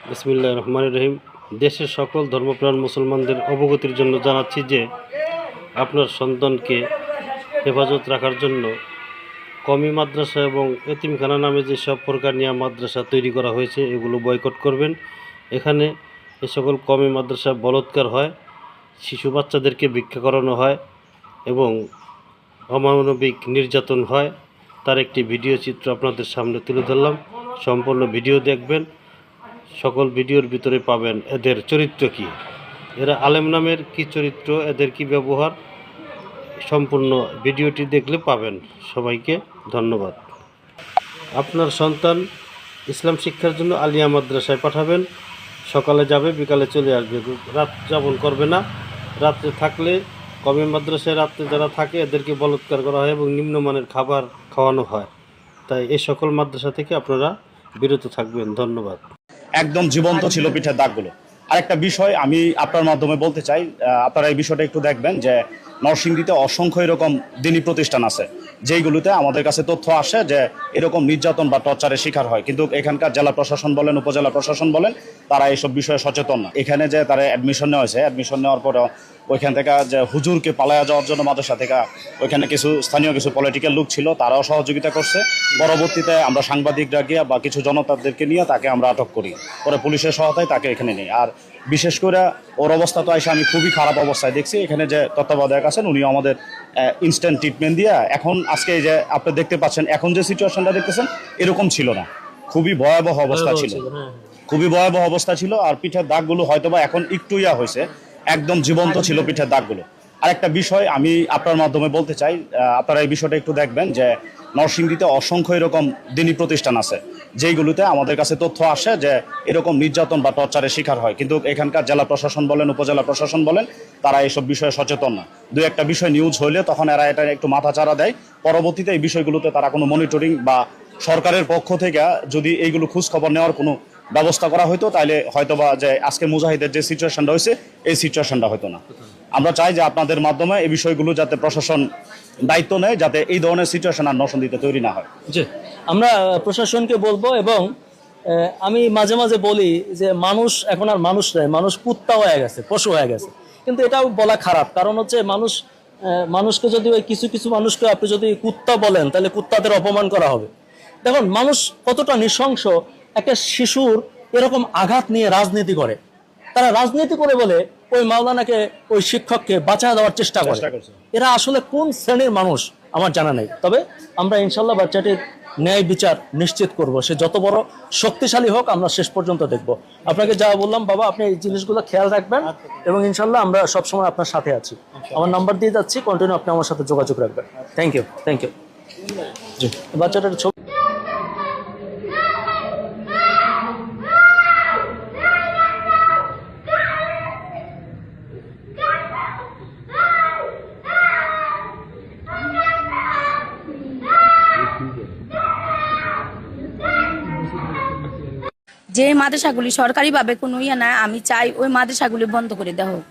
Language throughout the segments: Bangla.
বিসমিল্লাহির রহমানির রহিম। দেশের সকল ধর্মপ্রাণ মুসলমানদের অবগতির জন্য জানাচ্ছি যে আপনার সন্তানকে হেফাজত রাখার জন্য কওমি মাদ্রাসা এবং এতিমখানা নামে যেসব ফরকানিয়া মাদ্রাসা তৈরি করা হয়েছে এগুলো বয়কট করবেন। এখানে এ সকল কওমি মাদ্রাসা বলৎকার হয়, শিশু বাচ্চাদেরকে ভিক্ষা করানো হয় এবং অমানবিক নির্যাতন হয়। তার একটি ভিডিও চিত্র আপনাদের সামনে তুলে ধরলাম। সম্পূর্ণ ভিডিও দেখবেন। সকল ভিডিওর ভিতরে পাবেন এদের চরিত্র কী, এরা আলেম নামের কী চরিত্র, এদের কী ব্যবহার, সম্পূর্ণ ভিডিওটি দেখলে পাবেন। সবাইকে ধন্যবাদ। আপনার সন্তান ইসলাম শিক্ষার জন্য আলিয়া মাদ্রাসায় পাঠাবেন। সকালে যাবে, বিকালে চলে আসবে, রাত যাপন করবে না। রাত্রে থাকলে কওমি মাদ্রাসায় রাত্রে যারা থাকে এদেরকে বলৎকার করা হয় এবং নিম্নমানের খাবার খাওয়ানো হয়। তাই এই সকল মাদ্রাসা থেকে আপনারা বিরত থাকবেন। ধন্যবাদ। একদম জীবন্ত ছিল পিঠের দাগগুলো। আরেকটা বিষয় আমি আপনার মাধ্যমে বলতে চাই, আপনারা এই বিষয়টা একটু দেখবেন যে নরসিংদীতে অসংখ্য এরকম দিনী প্রতিষ্ঠান আছে যেইগুলোতে আমাদের কাছে তথ্য আসে যে এরকম নির্যাতন বা টর্চারের শিকার হয়, কিন্তু এখানকার জেলা প্রশাসন বলেন, উপজেলা প্রশাসন বলেন, তারা এইসব বিষয়ে সচেতন না। এখানে যে তারা অ্যাডমিশন নেওয়া হয়েছে, অ্যাডমিশন নেওয়ার পরেও ওইখান থেকে যে হুজুরকে পালায়া যাওয়ার জন্য মাদ্রাসা থেকে ওইখানে কিছু স্থানীয় কিছু পলিটিক্যাল লোক ছিল, তারাও সহযোগিতা করছে। পরবর্তীতে আমরা সাংবাদিকরা গিয়ে বা কিছু জনতাদেরকে নিয়ে তাকে আমরা আটক করি, পরে পুলিশের সহায়তায় তাকে এখানে নিই। আর বিশেষ করে ওর অবস্থা তো এসে আমি খুবই খারাপ অবস্থায় দেখছি। এখানে যে তত্ত্বাবধায়ক আছেন উনিও আমাদের ইনস্ট্যান্ট ট্রিটমেন্ট দিয়ে এখন আজকে এই যে আপনি দেখতে পাচ্ছেন, এখন যে সিচুয়েশনটা দেখতেছেন এরকম ছিল না, খুবই ভয়াবহ অবস্থা ছিল, খুবই ভয়াবহ অবস্থা ছিল। আর পিঠের দাগগুলো হয়তোবা এখন একটু হয়েছে, একদম জীবন্ত ছিল পিঠের দাগগুলো। আরেকটা বিষয় আমি আপনার মাধ্যমে বলতে চাই, আপনারা এই বিষয়টা একটু দেখবেন যে নরসিংদীতে অসংখ্য এরকম দিনী প্রতিষ্ঠান আছে যেইগুলোতে আমাদের কাছে তথ্য আসে যে এরকম নির্যাতন বা টর্চারের শিকার হয়, কিন্তু এখানকার জেলা প্রশাসন বলেন, উপজেলা প্রশাসন বলেন, তারা এইসব বিষয়ে সচেতন না। দুই একটা বিষয় নিউজ হইলে তখন এরা এটা একটু মাথাচাড়া দেয়। পরবর্তীতে এই বিষয়গুলোতে তারা কোনো মনিটরিং বা সরকারের পক্ষ থেকে যদি এইগুলো খোঁজ খবর নেওয়ার কোনো ব্যবস্থা করা হতো, তাহলে হয়তোবা যে আজকে মুজাহিদের যে সিচুয়েশনটা হয়েছে এই সিচুয়েশনটা হতো না। আমরা চাই যে আপনাদের মাধ্যমে এই বিষয়গুলো যাতে প্রশাসন দায়িত্ব নেয়, যাতে এই ধরনের সিচুয়েশন আর নরসিংদীতে তৈরি না হয়। জি, আমরা প্রশাসনকে বলবো। এবং আমি মাঝে মাঝে বলি যে মানুষ এখন আর মানুষ নয়, মানুষ কুত্তা হয়ে গেছে, পশু হয়ে গেছে। কিন্তু এটাও বলা খারাপ, কারণ হচ্ছে মানুষকে যদি ওই কিছু কিছু মানুষকে আপনি যদি কুত্তা বলেন তাহলে কুত্তাদের অপমান করা হবে। দেখুন মানুষ কতটা নৃশংস, একটা শিশুর এরকম আঘাত নিয়ে রাজনীতি করে, তারা রাজনীতি করে বলে ওই মাওলানাকে, ওই শিক্ষককে বাঁচা দেওয়ার চেষ্টা করে। এরা আসলে কোন শ্রেণীর মানুষ আমার জানা নেই। তবে আমরা ইনশাল্লাহ বাচ্চাটির ন্যায় বিচার নিশ্চিত করব, সে যত বড় শক্তিশালী হোক আমরা শেষ পর্যন্ত দেখব। আপনাকে যা বললাম বাবা, আপনি এই জিনিসগুলো খেয়াল রাখবেন এবং ইনশাল্লাহ আমরা সবসময় আপনার সাথে আছি। আমার নাম্বার দিয়ে যাচ্ছি, কন্টিনিউ আপনি আমার সাথে যোগাযোগ রাখবেন। Thank you, thank you. জি, বাচ্চাটার ছবি যে মাদ্রাসাগুলি সরকারিভাবে কোনো ইয়ে না, আমি চাই ওই মাদ্রাসাগুলি বন্ধ করে দেওয়া হোক।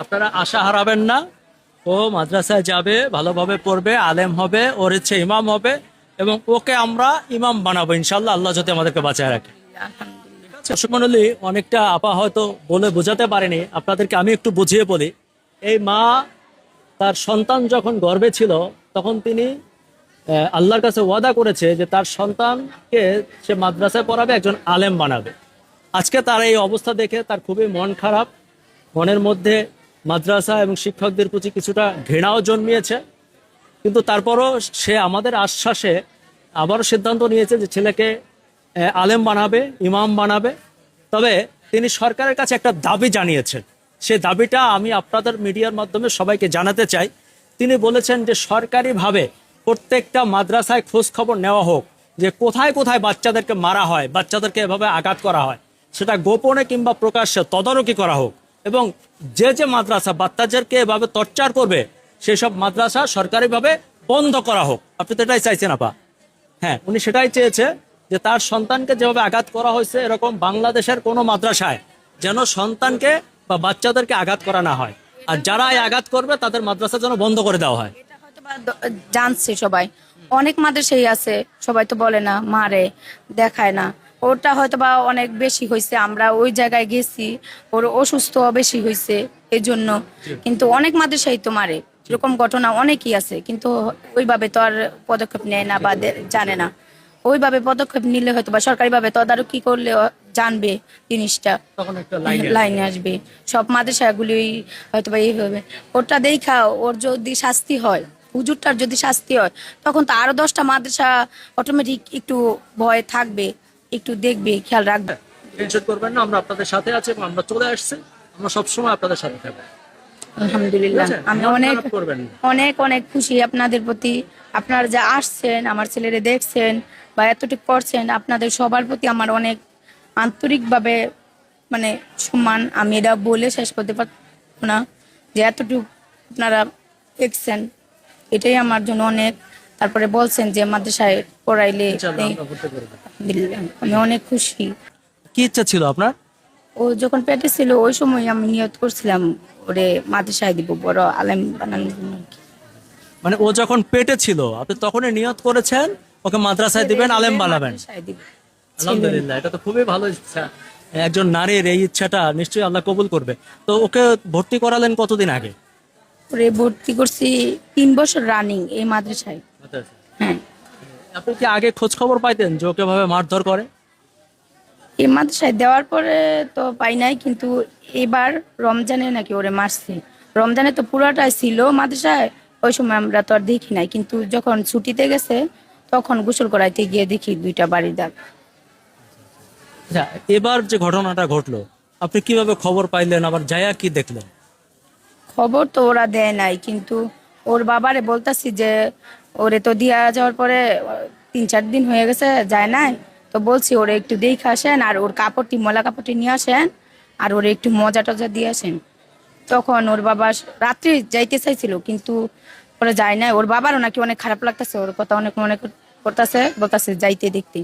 আপনারা আশা হারাবেন না, ও মাদ্রাসায় যাবে, ভালোভাবে পড়বে, আলেম হবে, ওর ইচ্ছে ইমাম হবে এবং ওকে আমরা ইমাম বানাবো ইনশাল্লাহ, আল্লাহ যদি আমাদেরকে বাঁচায় রাখে। দর্শক মণ্ডলী, অনেকটা আপা হয়তো বলে বোঝাতে পারেনি, আপনাদেরকে আমি একটু বুঝিয়ে বলি। এই মা তার সন্তান যখন গর্ভে ছিল তখন তিনি আল্লাহর কাছে ওয়াদা করেছে যে তার সন্তানকে সে মাদ্রাসায় পড়াবে, একজন আলেম বানাবে। আজকে তার এই অবস্থা দেখে তার খুবই মন খারাপ, মনের মধ্যে মাদ্রাসা এবং শিক্ষকদের প্রতি কিছুটা ঘৃণাও জন্মিয়েছে। কিন্তু তারপরও সে আমাদের আশ্বাসে আবারও সিদ্ধান্ত নিয়েছে যে ছেলেকে আলেম বানাবে, ইমাম বানাবে। তবে তিনি সরকারের কাছে একটা দাবি জানিয়েছেন, সে দাবিটা আমি আপনাদের মিডিয়ার মাধ্যমে সবাইকে জানাতে চাই। তিনি বলেছেন যে সরকারিভাবে প্রত্যেকটা মাদ্রাসায় খোঁজ খবর নেওয়া হোক যে কোথায় কোথায় বাচ্চাদেরকে মারা হয়, বাচ্চাদেরকে এভাবে আঘাত করা হয়, সেটা গোপনে কিংবা প্রকাশ্যে তদারকি করা হোক। এবং যে যে মাদ্রাসা বাচ্চাদেরকে এভাবে টর্চার করবে সেই সব মাদ্রাসা সরকারিভাবে বন্ধ করা হোক। আপনি তো এটাই চাইছেন আপা? হ্যাঁ, উনি সেটাই চেয়েছে যে তার সন্তানকে যেভাবে আঘাত করা হয়েছে এরকম বাংলাদেশের কোনো মাদ্রাসায় যেন সন্তানকে বা বাচ্চাদেরকে আঘাত করা না হয়, আর যারা এই আঘাত করবে তাদের মাদ্রাসা যেন বন্ধ করে দেওয়া হয়। জানছে সবাই, অনেক মাদ্রাসাই আছে, সবাই তো বলে না, মারে, দেখায় না। ওটা হয়তো বা অনেক বেশি হয়েছে, আমরা ওই জায়গায় গেছি, ওর অসুস্থ বেশি হয়েছে এই জন্য। কিন্তু অনেক মাদ্রাসাই তো মারে, এরকম ঘটনা অনেকই আছে, কিন্তু ওইভাবে তো আর পদক্ষেপ নেয় না বা জানে না। ওইভাবে পদক্ষেপ নিলে হয়তো বা সরকারিভাবে তদারকি করলে জানবে জিনিসটা, তখন একটা লাইনে আসবে। সব মাদ্রাসাগুলি হয়তো বা এই হবে। ওটা দেখা ওর যদি শাস্তি হয়, হুজুরটার যদি শাস্তি হয়, তখন তো আরো 10টা মাদ্রাসা অটোমেটিক একটু ভয় থাকবে, একটু দেখবে, খেয়াল রাখবে। টেনশন করবেন না, আমরা আপনাদের সাথে আছি এবং আমরা চলে আসছি, আমরা সবসময় আপনাদের সাথে থাকবো। আলহামদুলিল্লাহ, ঠিক আছে? আমি মন অনেক খারাপ করবেন না। অনেক অনেক খুশি আপনাদের প্রতি। আপনারা যা আসছেন, আমার ছেলেরে দেখছেন বা এতটুকু করছেন, আপনাদের সবার প্রতি আমার অনেক আন্তরিকভাবে মানে সম্মান। আমি এটা বলে শেষ করতে পারবো না যে এতটুকু আপনারা দেখছেন, এটাই আমার জন্য অনেক। তারপরে বলছেন যে মাদ্রাসায় পড়াইলে ইনশাআল্লাহ এই, আমরা করতে পারবো। আলহামদুলিল্লাহ, আমি অনেক খুশি। কি ইচ্ছা ছিল আপনার? ও যখন পেটে ছিল ওই সময় আমি নিয়ত করছিলাম ওরে মাদ্রাসায় দিব, বড় আলেম বানানোর জন্য আর কি। মানে ও যখন পেটে ছিল আপনি তখনই নিয়ত করেছেন ওকে মাদ্রাসায় দিবেন, আলেম বানাবেন। মাদ্রাসায় দিব। আলহামদুলিল্লাহ, এটা তো খুবই ভালো ইচ্ছা। একজন নারীর এই ইচ্ছাটা নিশ্চয়ই আল্লাহ কবুল করবে। তো ওকে ভর্তি করালেন কতদিন আগে? ওরে ভর্তি করছি 3 বছর রানিং এই মাদ্রাসায়। হ্যাঁ, আপনি কি আগে খোঁজ খবর পাইতেন যে ওকে ভাবে মারধর করে? এই মাদ্রাসায় দেওয়ার পরে তো পাই নাই, কিন্তু এবার রমজানে নাকি ওরে মারছে। রমজানে তো পুরাটাই ছিল মাদ্রাসায়, ওই সময় আমরা তো আর দেখি নাই, কিন্তু যখন ছুটিতে গেছে তখন গোসল করাইতে গিয়ে দেখি 2টা বাড়ির দাগ। আচ্ছা, এবার যে ঘটনাটা ঘটলো আপনি কিভাবে খবর পাইলেন, আবার যায়া কি দেখলেন? খবর তো ওরা দেয় নাই, কিন্তু ওর বাবারে বলতাছি যে ওরে তো দিয়া যাওয়ার পরে 3-4 দিন হয়ে গেছে যায় নাই, তো বলছি ওরে একটু দেখে আসেন, আর ওর কাপড়টি ময়লা কাপড়টি নিয়ে আসেন, আর ওরে একটু মজা টজা দিয়ে আসেন। তখন ওর বাবা রাত্রে যাইতে চাইছিল, কিন্তু ওরা যায় নাই। ওর বাবারও নাকি অনেক খারাপ লাগতেছে, ওর কথা অনেক মনে করতেছে, বলতেছে যাইতে দেখতে।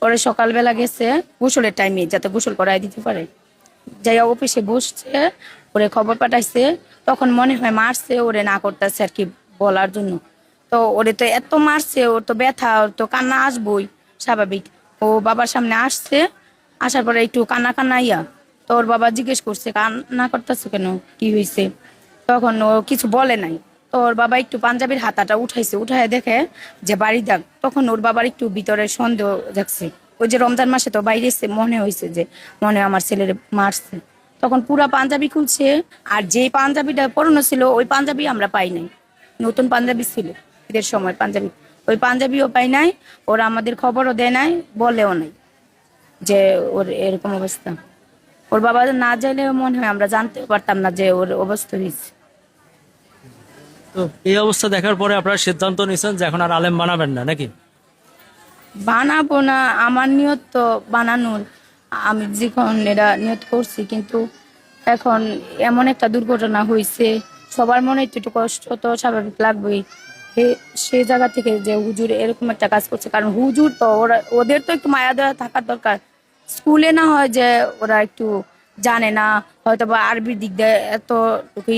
পরে সকালবেলা গেছে গোসলের টাইমে, যাতে গোসল করাই দিতে পারে। যাই অফিসে বসছে, ওরে খবর পাঠাইছে, তখন মনে হয় মারছে ওরে না করতেছে আর কি বলার জন্য। তো ওরে তো এত মারছে, ওর তো ব্যথা, ওর তো কান্না আসবই স্বাভাবিক। ও বাবার সামনে আসছে, আসার পরে একটু কান্না কান্না ইয়া। তো ওর বাবা জিজ্ঞেস করছে কান্না করতেছে কেন, কি হয়েছে? তখন ও কিছু বলে নাই। তো ওর বাবা একটু পাঞ্জাবির হাতাটা উঠাইছে, উঠায় দেখে যে বাড়ি দাগ। তখন ওর বাবার একটু ভিতরে সন্দেহ জাগছে, ওই যে রমজান মাসে তো বাইরে এসে মনে হয়েছে যে মনে হয় আমার ছেলের মারছে। তখন পুরা পাঞ্জাবি খুলছে, আর যে পাঞ্জাবিটা পরানো ছিল ওই পাঞ্জাবি আমরা পাই নাই, নতুন পাঞ্জাবি ছিল ঈদের সময় পাঞ্জাবি, ওই পাঞ্জাবিও পাই নাই। ওরা আমাদের খবরও দেয় নাই, বলেও নাই যে ওর এরকম অবস্থা। ওর বাবা না চাইলে মনে হয় আমরা জানতে পারতাম না যে ওর অবস্থা হয়েছে। তো এই অবস্থা দেখার পরে আপনারা সিদ্ধান্ত নিয়েছেন যে এখন আর আলেম বানাবেন না নাকি? বানাবো না, আমার নিয়ত তো বানানোর, আমি যখন এটা নিয়ত করছি, কিন্তু এখন এমন একটা দুর্ঘটনা হয়েছে, সবার মনে একটু একটু কষ্ট তো স্বাভাবিক লাগবেই। সেই জায়গা থেকে যে হুজুর এরকম একটা কাজ করছে, কারণ হুজুর তো ওদের তো একটু মায়া দেওয়া থাকার দরকার। স্কুলে না হয় যে ওরা একটু জানে না, হয়তো বা আরবির দিক দিয়ে এত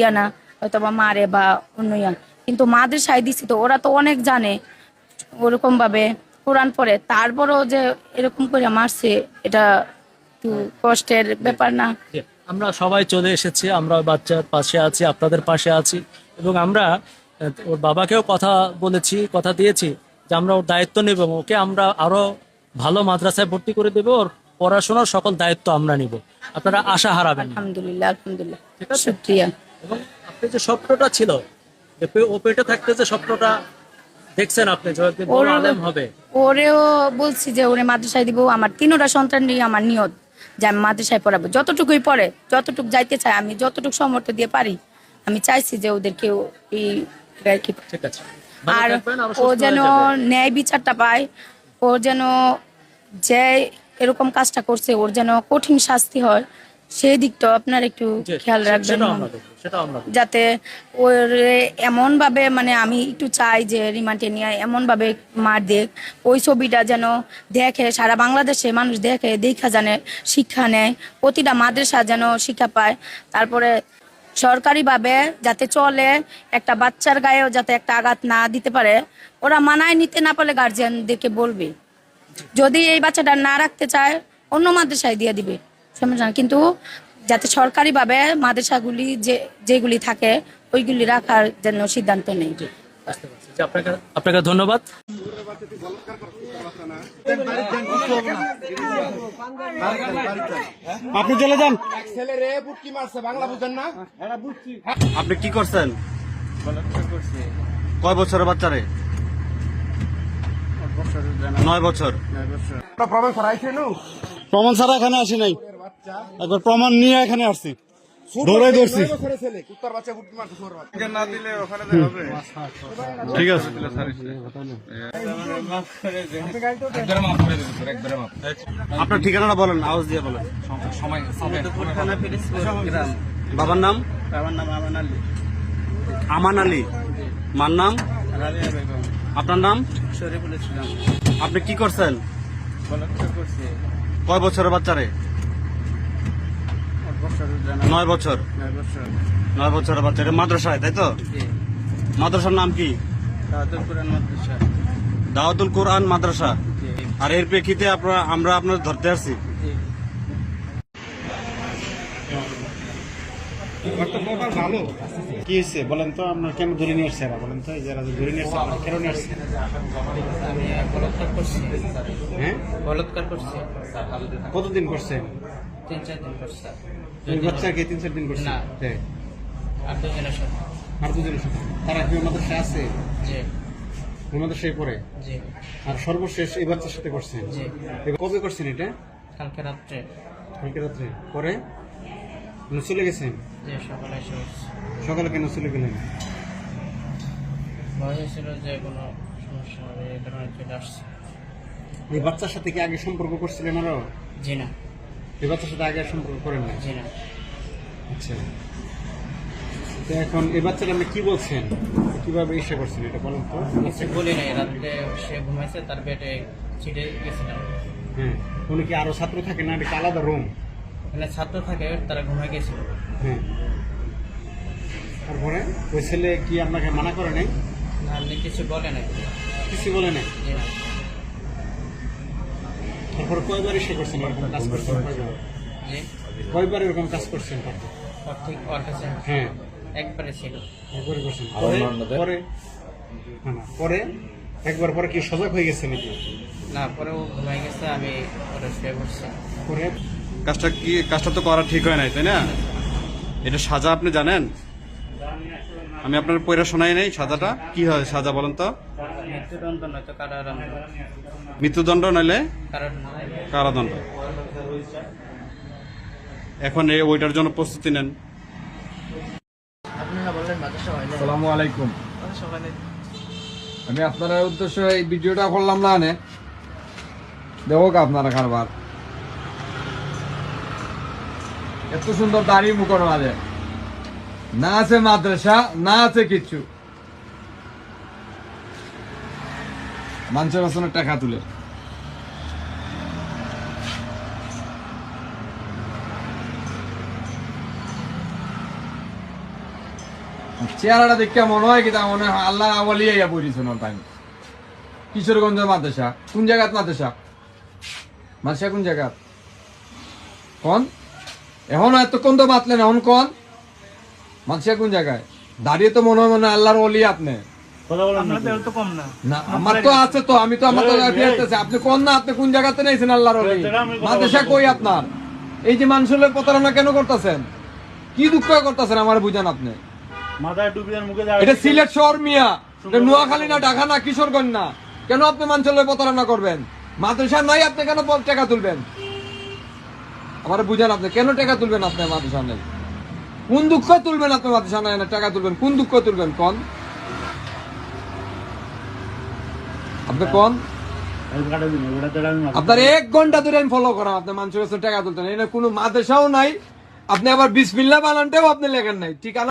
ইয়া না, হয়তো বা মারে বা অন্য ইয়া, কিন্তু মাদ্রাসায় দিছি তো ওরা তো অনেক জানে, ওরকম ভাবে কোরআন পড়ে, তারপরও যে এরকম করে মারছে, এটা একটু কষ্টের ব্যাপার না? আমরা সবাই চলে এসেছি, আমরা বাচ্চার পাশে আছি, আপনাদের পাশে আছি, এবং আমরা ওর বাবাকেও কথা বলেছি, কথা দিয়েছি যে আমরা ওর দায়িত্ব নেব, ওকে আমরা আরো ভালো মাদ্রাসায় ভর্তি করে দেবো, ওর পড়াশোনার সকল দায়িত্ব আমরা নিব। আপনারা আশা হারাবেন না। আলহামদুলিল্লাহ, আলহামদুলিল্লাহ, ঠিক আছে? শুকরিয়া। এবং আপনি যে স্বপ্নটা ছিল, ও পেটে থাকতে যে স্বপ্নটা দেখছেন আপনি যে ও একদিন বড় আলেম হবে, ওরেও বলছি যে ওরে মাদ্রাসায় দিব, আমার 3টা সন্তান নিয়ে আমার নিয়ত যে আমি মাদ্রাসায় পড়াবো, যতটুকুই পড়ে, যতটুকু যাইতে চায়, আমি যতটুকু সামর্থ্য দিয়ে পারি আমি চাইছি যে ওদেরকেও এই আর কি। ঠিক আছে, ভালো আর থাকবেন, আরো ও সুস্থ যেন হয়ে যাবেন। ন্যায় বিচারটা পায়, ও যেন যে এরকম কাজটা করছে ওর যেন কঠিন শাস্তি হয়, সেই দিকটা আপনার একটু জি, খেয়াল রাখবেন, সেটাও আমরা দেখবো, সেটাও আমরা দেখবো। যাতে ওর এমন ভাবে মানে আমি একটু চাই যে রিমান্ডে নিয়ে এমন ভাবে মার দেখ, ওই ছবিটা যেন দেখে সারা বাংলাদেশে মানুষ দেখে, দেখা জানে, শিক্ষা নেয়, প্রতিটা মাদ্রাসা যেন শিক্ষা পায়। তারপরে সরকারিভাবে যাতে চলে, একটা বাচ্চার গায়েও যাতে একটা আঘাত না দিতে পারে। ওরা মানায় নিতে না পারলে গার্জিয়ানদেরকে বলবে যদি এই বাচ্চাটা না রাখতে চায় অন্য মাদ্রাসায় দিয়ে দিবে, সমস্যা না। কিন্তু যাতে সরকারিভাবে মাদ্রাসাগুলি যেগুলি থাকে ওইগুলি রাখার জন্য সিদ্ধান্ত নেই। আপনাকে ধন্যবাদ। আপনি চলে যান। আপনি কি করছেন? কয় বছরের বাচ্চারে? 9 বছর। প্রমাণ ছাড়া এখানে আসি নাই, একবার প্রমাণ নিয়ে এখানে আসছি, ধরে ধরছি। ঠিক আছে, আপনার ঠিকানাটা বলেন, আওয়াজ দিয়ে বলেন। বাবার নাম? আমান আলী। মার নাম? আপনার নাম? আপনি কি করছেন? কয় বছরের বাচ্চারে? 9 বছর। 9 বছরের বাচ্চা। এটা মাদ্রাসায়, তাই তো? মাদ্রাসার নাম কি? দাওয়াতুল কোরআন মাদ্রাসা। আর এর প্রেক্ষিতে আমরা আপনার ধরতে আসছি। ভালো কি হয়েছে বলেন তো, আপনার কেন ধরে নিয়ে আসছে? বলেন তো, যারা ধরে নিয়ে আসছে কেন নিয়ে আসছে? হ্যাঁ, বলৎকার করছে। কতদিন করছে? 3-4 দিন করছে। বাচ্চাকে 3-4 দিন করছে? না। হ্যাঁ। আর দুজনের সাথে। আর দুজনের সাথে? তারা কি মাদ্রাসায় আছে? জি মাদ্রাসায় পড়ে? জি আর সর্বশেষ এই বাচ্চার সাথে করছেন? জি। কবে করছেন এটা? কালকে রাত্রে। কালকে রাত্রে। পরে চলে গেছেন? যে সকালে এসে উঠছে। সকালে কেন চলে গেলেন? ভয় হয়েছিল যে কোনো সমস্যা হবে, এই কারণে চলে আসছে। এই বাচ্চার সাথে কি আগে সম্পর্ক করছিলেন আরো? জি না। এই বাচ্চার সাথে আগে আর সম্পর্ক করেন না? জি না। আচ্ছা, তো এখন এই বাচ্চাটা আপনি কি বলছেন, কিভাবে ইচ্ছা করছেন এটা বলেন তো? কিছু বলি নাই, রাত্রে সে ঘুমাইছে, তার বেডে ছিটে গেছিলাম। হ্যাঁ, উনি কি আরো ছাত্র থাকে না, এটা আলাদা রুম? এখানে ছাত্র থাকে, তারা ঘুমাই গেছিল। হ্যাঁ, তারপরে ওই ছেলে কি আপনাকে মানা করে নাই? না, আপনি কিছু বলে নাই। কিছু বলে নাই? জি না। তারপরে কয়বার ইচ্ছা করছেন এরকম কাজ করছেন? জি। কয়বার এরকম কাজ করছেন তারপর? ওর ঠিক ওর কাছে হ্যাঁ, একবারে ছিল। একবারই করছেন। পরে না, না, পরে একবার পরে কি সজাগ হয়ে গেছে নাকি? না, পরে ও ঘুমাই গেছে, আমি ওরা শুয়ে পড়ছি। পরে কাজটা তো করা ঠিক হয় নাই, তাই না? এটা সাজা আপনি জানেন? আমি আপনার পয়রা শোনাই নাই সাজাটা কি হয়। সাজা বলেন তো? মৃত্যুদণ্ড নয়তো কারাদণ্ড। মৃত্যুদণ্ড নইলে কারাদণ্ড। কারাদণ্ড। এখন ওইটার জন্য প্রস্তুতি নেন। আসসালামু আলাইকুম। আমি আপনার উদ্দেশ্যে এই ভিডিওটা করলাম না, আনে দেখো আপনারা কারবার এত সুন্দর দাড়ি মুখর মাঝে, না আছে মাদ্রাসা, না আছে কিচ্ছু, মানুষের বাসনের টাকা তুলে। চেহারাটা দেখে মনে হয় কি, তা মনে হয় আল্লাহ আওয়ালিয়া পড়িয়েছেন টাইম। কিশোরগঞ্জের মাদ্রাসা কোন জায়গাত? মাদ্রাসা কোন জায়গা? কন এখন এতক্ষণ তো মাতলেন, এখন কন মাদ্রাসা কোন জায়গায়? দাঁড়িয়ে তো মনে হয় আল্লাহর ওলি আপনি। না, আমার তো আছে তো, আমি তো আমার তো আপনি কোন না, আপনি কোন জায়গাতে নিয়েছেন আল্লাহর ওলি? মাদ্রাসা কই আপনার? এই যে মানুষের প্রতারণা কেন করতেছেন? কি দুঃখ করতেছেন আমার বুঝান আপনি? এটা সিলেট শহর মিয়া, এটা নোয়াখালী না, ঢাকা না, কিশোরগঞ্জ না। কেন আপনি মানুষের প্রতারণা করবেন? মাদ্রাসা নাই, আপনি কেন টাকা তুলবেন? আমার বুঝান, আপনি কেন টাকা তুলবেন? আপনি মাদ্রাসা নেই, কোন দুঃখ তুলবেন? আপনি মাদ্রাসা নাই না টাকা তুলবেন, কোন দুঃখ তুলবেন? কোন আপনি কোন? আপনার 1 ঘন্টা ধরে আমি ফলো করাম, আপনি মানুষের কাছে টাকা তুলতেন। কোনো মাদ্রাসাও নাই, আপনি আবার বিসমিল্লাহ বানানটাও আপনি লেখেন নাই, ঠিকানা